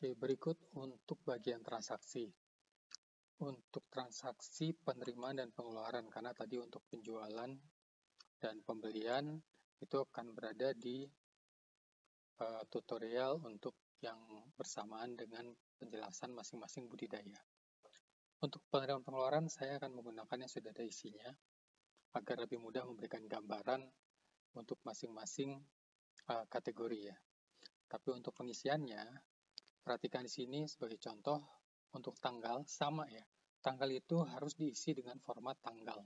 Oke, berikut untuk bagian transaksi. Untuk transaksi penerimaan dan pengeluaran, karena tadi untuk penjualan dan pembelian itu akan berada di tutorial untuk yang bersamaan dengan penjelasan masing-masing budidaya. Untuk penerimaan pengeluaran, saya akan menggunakan yang sudah ada isinya, agar lebih mudah memberikan gambaran untuk masing-masing kategori ya. Tapi untuk pengisiannya, perhatikan di sini sebagai contoh, untuk tanggal sama ya. Tanggal itu harus diisi dengan format tanggal.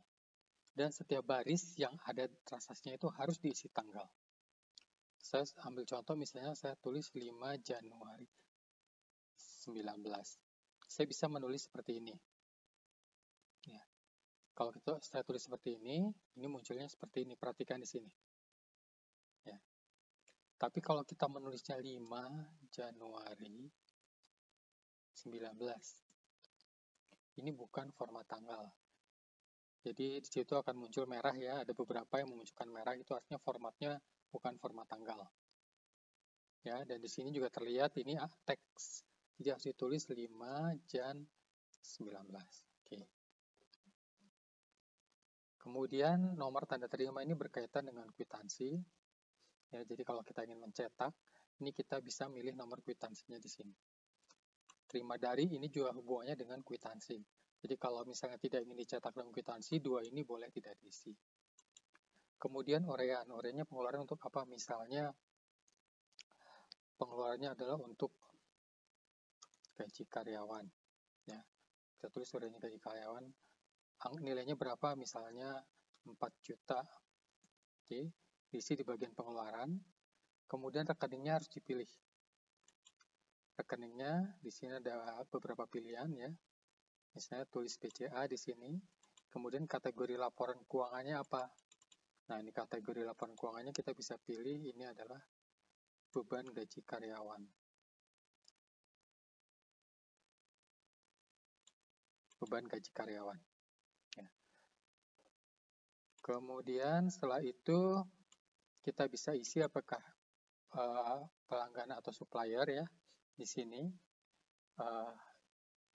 Dan setiap baris yang ada transaksinya itu harus diisi tanggal. Saya ambil contoh misalnya saya tulis 5 Januari 19. Saya bisa menulis seperti ini. Ya. Kalau saya tulis seperti ini munculnya seperti ini. Perhatikan di sini. Ya. Tapi kalau kita menulisnya 5 Januari 19, ini bukan format tanggal. Jadi di situ akan muncul merah ya, ada beberapa yang memunculkan merah, itu artinya formatnya bukan format tanggal. Ya, dan di sini juga terlihat ini teks. Jadi harus ditulis 5 Jan 19. Oke. Kemudian nomor tanda terima ini berkaitan dengan kwitansi. Ya, jadi kalau kita ingin mencetak, ini kita bisa milih nomor kwitansinya di sini. Terima dari ini juga hubungannya dengan kwitansi. Jadi kalau misalnya tidak ingin dicetak dalam kwitansi, dua ini boleh tidak diisi. Kemudian orean. Oreannya pengeluaran untuk apa? Misalnya pengeluarannya adalah untuk gaji karyawan. Ya, kita tulis oreannya gaji karyawan. Nilainya berapa? Misalnya 4 juta. Oke, diisi di bagian pengeluaran. Kemudian rekeningnya harus dipilih. Rekeningnya di sini ada beberapa pilihan ya. Misalnya tulis BCA di sini. Kemudian kategori laporan keuangannya apa? Nah, ini kategori laporan keuangannya kita bisa pilih, ini adalah beban gaji karyawan. Beban gaji karyawan. Ya. Kemudian setelah itu kita bisa isi apakah pelanggan atau supplier ya. Di sini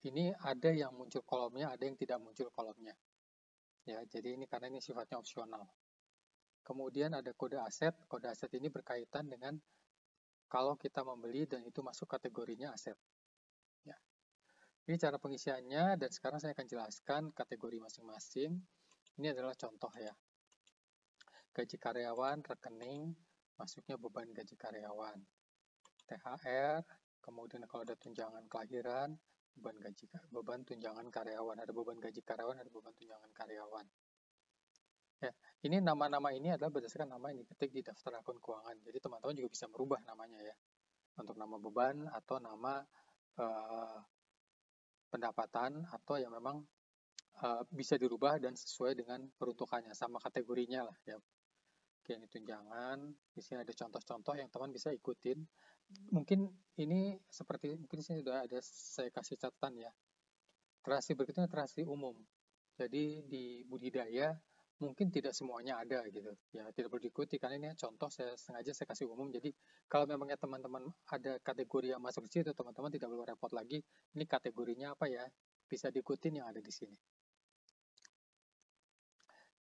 ini ada yang muncul kolomnya, ada yang tidak muncul kolomnya. Ya, jadi ini karena ini sifatnya opsional. Kemudian ada kode aset. Kode aset ini berkaitan dengan kalau kita membeli dan itu masuk kategorinya aset. Ya. Ini cara pengisiannya dan sekarang saya akan jelaskan kategori masing-masing. Ini adalah contoh ya. Gaji karyawan, rekening, masuknya beban gaji karyawan. THR, kemudian kalau ada tunjangan kelahiran, beban tunjangan karyawan, ada beban gaji karyawan, ada beban tunjangan karyawan. Ya, ini nama-nama ini adalah berdasarkan nama yang diketik di daftar akun keuangan. Jadi teman-teman juga bisa merubah namanya ya. Untuk nama beban atau nama pendapatan atau yang memang bisa dirubah dan sesuai dengan peruntukannya, sama kategorinya lah ya. Oke, ini tunjangan. Di sini ada contoh-contoh yang teman bisa ikutin. Mungkin ini seperti mungkin di sini sudah ada saya kasih catatan ya. Transaksi berikutnya transaksi umum. Jadi di budidaya mungkin tidak semuanya ada gitu. Ya, tidak perlu diikuti karena ini contoh saya sengaja saya kasih umum. Jadi kalau memangnya teman-teman ada kategori yang masuk di situ, teman-teman tidak perlu repot lagi. Ini kategorinya apa ya? Bisa diikutin yang ada di sini.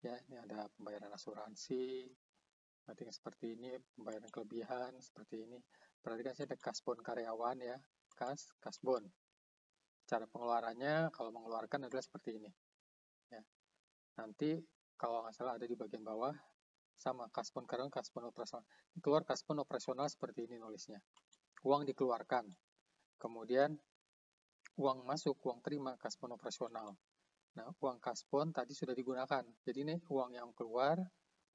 Ya, ini ada pembayaran asuransi, nanti seperti ini, pembayaran kelebihan, seperti ini. Perhatikan sih ada kasbon karyawan ya, kasbon. Cara pengeluarannya, kalau mengeluarkan adalah seperti ini. Ya. Nanti kalau nggak salah ada di bagian bawah, sama kasbon karyawan, kasbon operasional. Keluar kasbon operasional seperti ini nulisnya. Uang dikeluarkan. Kemudian uang masuk, uang terima, kasbon operasional. Nah, uang kasbon tadi sudah digunakan. Jadi ini uang yang keluar,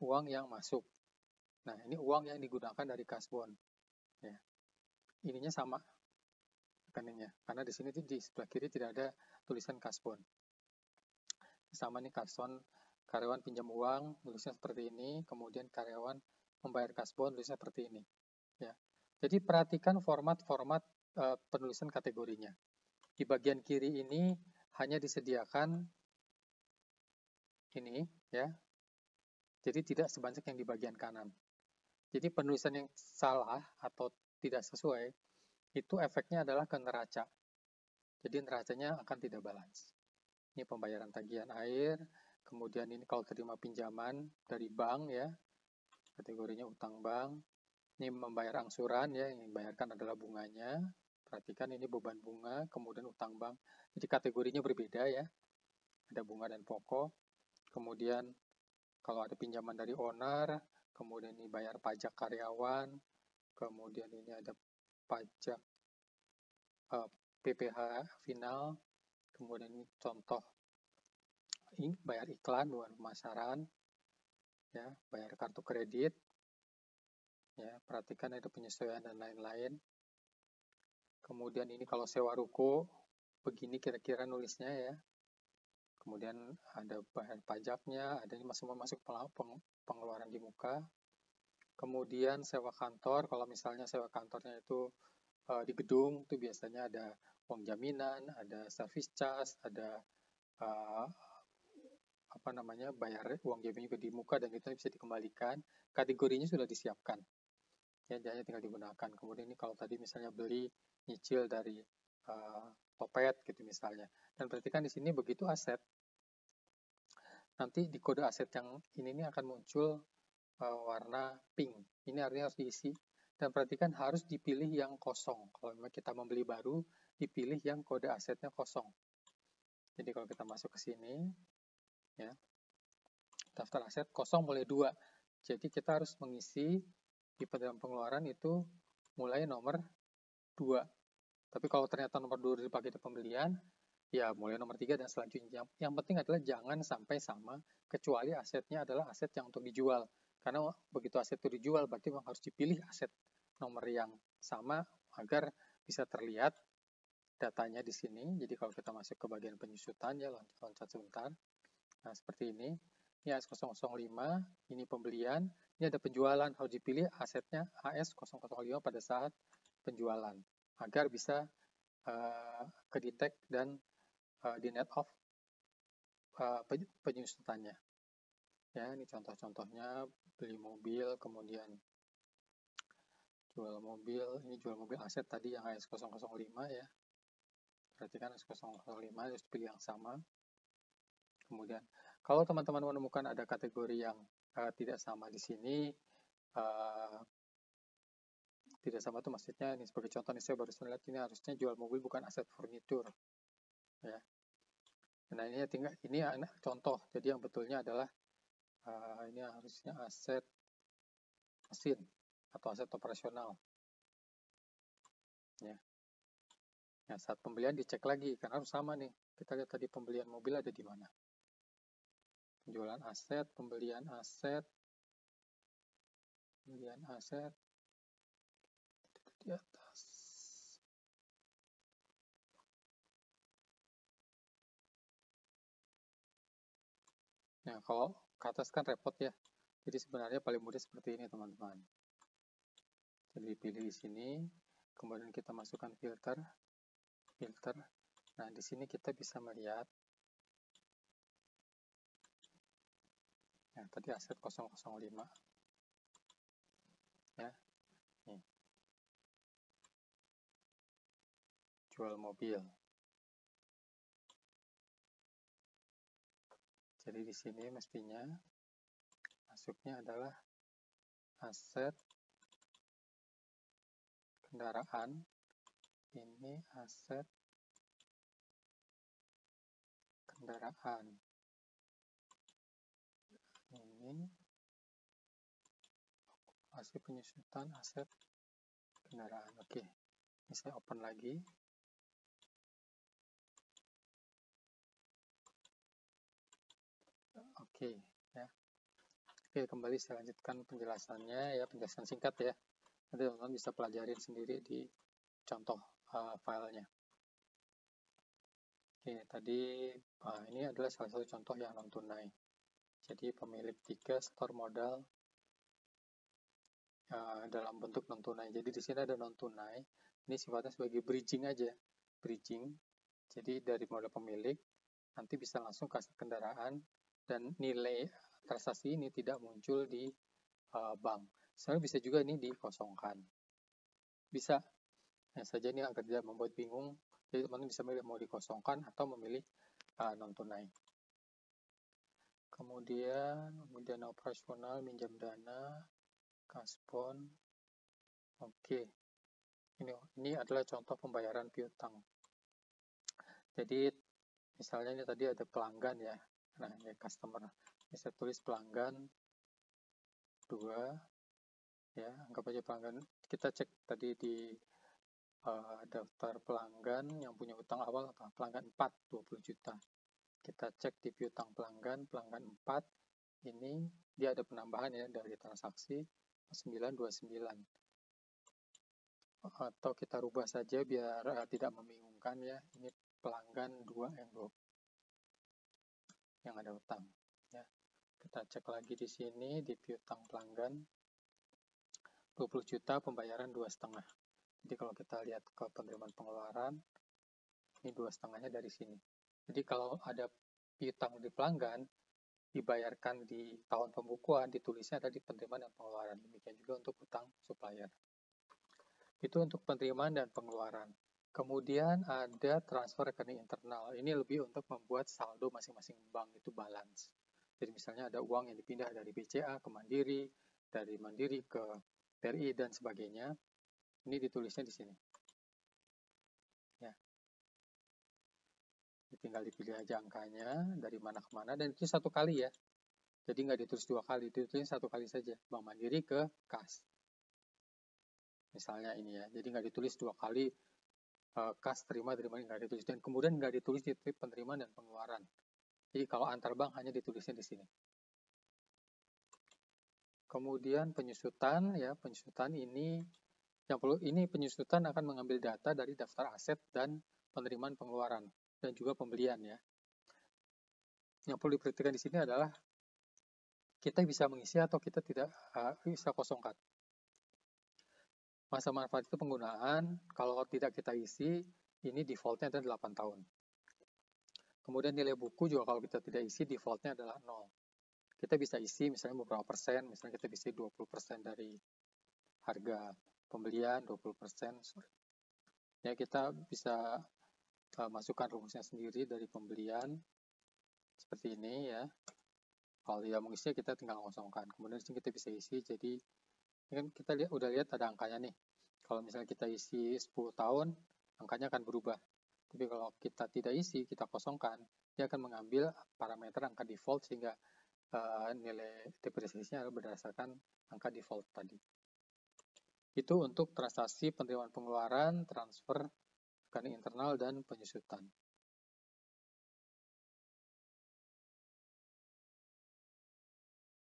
uang yang masuk. Nah, ini uang yang digunakan dari kasbon. Ya. Ininya sama rekeningnya. Karena di sini di sebelah kiri tidak ada tulisan kasbon. Sama nih kasbon, karyawan pinjam uang, tulisnya seperti ini. Kemudian karyawan membayar kasbon, tulisnya seperti ini. Ya. Jadi perhatikan format-format penulisan kategorinya. Di bagian kiri ini hanya disediakan ini ya. Jadi tidak sebanyak yang di bagian kanan. Jadi penulisan yang salah atau tidak sesuai itu efeknya adalah ke neraca. Jadi neracanya akan tidak balance. Ini pembayaran tagihan air, kemudian ini kalau terima pinjaman dari bank ya, kategorinya utang bank. Ini membayar angsuran ya, yang dibayarkan adalah bunganya. Perhatikan ini beban bunga, kemudian utang bank. Jadi kategorinya berbeda ya. Ada bunga dan pokok. Kemudian kalau ada pinjaman dari owner, kemudian ini bayar pajak karyawan, kemudian ini ada pajak PPh final, kemudian ini contoh ini bayar iklan, bukan pemasaran, ya, bayar kartu kredit, ya, perhatikan ada penyesuaian dan lain-lain. Kemudian ini kalau sewa ruko, begini kira-kira nulisnya ya. Kemudian ada bayar pajaknya, ada ini semua masuk pengeluaran di muka. Kemudian sewa kantor, kalau misalnya sewa kantornya itu di gedung, itu biasanya ada uang jaminan, ada service charge, ada bayar uang jaminan juga di muka dan itu bisa dikembalikan. Kategorinya sudah disiapkan. Ya, hanya tinggal digunakan. Kemudian ini kalau tadi misalnya beli nyicil dari Topet gitu misalnya. Dan perhatikan di sini begitu aset, nanti di kode aset yang ini akan muncul warna pink. Ini artinya harus diisi. Dan perhatikan harus dipilih yang kosong. Kalau memang kita membeli baru, dipilih yang kode asetnya kosong. Jadi kalau kita masuk ke sini, ya, daftar aset kosong mulai 2. Jadi kita harus mengisi di dalam pengeluaran itu mulai nomor 2. Tapi kalau ternyata nomor 2 dipakai di pembelian, ya mulai nomor 3 dan selanjutnya. Yang penting adalah jangan sampai sama, kecuali asetnya adalah aset yang untuk dijual. Karena begitu aset itu dijual, berarti harus dipilih aset nomor yang sama agar bisa terlihat datanya di sini. Jadi kalau kita masuk ke bagian penyusutan, ya loncat sebentar. Nah, seperti ini. Ini AS005, ini pembelian, ini ada penjualan, harus dipilih asetnya AS005 pada saat penjualan, agar bisa ke-detect dan di net off penyusutannya. Ya, ini contoh-contohnya beli mobil, kemudian jual mobil, ini jual mobil aset tadi yang AS005 ya. Perhatikan AS005 harus dipilih yang sama. Kemudian kalau teman-teman menemukan ada kategori yang tidak sama di sini, tidak sama itu maksudnya ini sebagai contoh nih, saya baru lihat ini harusnya jual mobil bukan aset furnitur, ya. Nah ini tinggal ini contoh, jadi yang betulnya adalah ini harusnya aset mesin atau aset operasional, ya. Nah saat pembelian dicek lagi karena harus sama nih. Kita lihat tadi pembelian mobil ada di mana. Penjualan aset, pembelian aset, di atas. Nah, kalau ke atas kan repot ya. Jadi sebenarnya paling mudah seperti ini, teman-teman. Jadi pilih di sini, kemudian kita masukkan filter. Nah, di sini kita bisa melihat. Nah, tadi aset 005. Ya. Nih. Jual mobil. Jadi di sini mestinya masuknya adalah aset kendaraan. Ini aset kendaraan. Ini hasil penyusutan aset kendaraan. Oke. Ini saya open lagi. Oke, ya. Oke, kembali saya lanjutkan penjelasannya ya, penjelasan singkat ya. Nanti teman-teman bisa pelajarin sendiri di contoh filenya. Oke, tadi ini adalah salah satu contoh yang non tunai. Jadi pemilik tiga store modal dalam bentuk non tunai. Jadi di sini ada non tunai. Ini sifatnya sebagai bridging aja, bridging. Jadi dari modal pemilik nanti bisa langsung ke aset kendaraan dan nilai transaksi ini tidak muncul di bank. Sebenarnya bisa juga ini dikosongkan. Bisa. Hanya saja ini agar tidak membuat bingung, jadi teman-teman bisa memilih mau dikosongkan atau memilih non tunai. Kemudian dana operasional, minjam dana, kasbon. Oke, ini adalah contoh pembayaran piutang. Jadi misalnya ini tadi ada pelanggan ya, nah ini customer. Ini saya tulis pelanggan 2, ya anggap aja pelanggan. Kita cek tadi di daftar pelanggan yang punya utang awal apa? Pelanggan 4, 20 juta. Kita cek di piutang pelanggan 4, ini dia ada penambahan ya dari transaksi 929. Atau kita rubah saja biar tidak membingungkan ya. Ini pelanggan 2 yang ada utang ya. Kita cek lagi di sini di piutang pelanggan 20 juta pembayaran 2,5. Jadi kalau kita lihat ke penerimaan pengeluaran, ini 2,5-nya dari sini. Jadi kalau ada piutang di pelanggan, dibayarkan di tahun pembukuan, ditulisnya ada di penerimaan dan pengeluaran. Demikian juga untuk utang supplier. Itu untuk penerimaan dan pengeluaran. Kemudian ada transfer rekening internal. Ini lebih untuk membuat saldo masing-masing bank itu balance. Jadi misalnya ada uang yang dipindah dari BCA ke Mandiri, dari Mandiri ke BRI dan sebagainya. Ini ditulisnya di sini. Ya. Tinggal dipilih aja angkanya dari mana ke mana dan itu satu kali ya. Jadi nggak ditulis 2 kali, ditulis 1 kali saja. Bank Mandiri ke kas. Misalnya ini ya. Jadi nggak ditulis 2 kali kas terima nggak ditulis dan kemudian nggak ditulis di penerimaan dan pengeluaran. Jadi kalau antar bank hanya ditulisnya di sini. Kemudian penyusutan ya, penyusutan ini penyusutan akan mengambil data dari daftar aset dan penerimaan pengeluaran dan juga pembelian ya. Yang perlu diperhatikan di sini adalah kita bisa mengisi atau kita tidak bisa kosongkan. Masa manfaat itu penggunaan, kalau tidak kita isi, ini defaultnya adalah 8 tahun. Kemudian nilai buku juga kalau kita tidak isi, defaultnya adalah 0. Kita bisa isi misalnya beberapa persen, misalnya kita bisa 20% dari harga pembelian, 20%. Ya, kita bisa masukkan rumusnya sendiri dari pembelian, seperti ini ya. Kalau tidak mau isi, kita tinggal kosongkan. Kemudian di sini kita bisa isi, jadi kan kita udah lihat ada angkanya nih. Kalau misalnya kita isi 10 tahun, angkanya akan berubah. Tapi kalau kita tidak isi, kita kosongkan, dia akan mengambil parameter angka default sehingga nilai depresiasinya adalah berdasarkan angka default tadi. Itu untuk transaksi penerimaan pengeluaran, transfer rekening internal, dan penyusutan.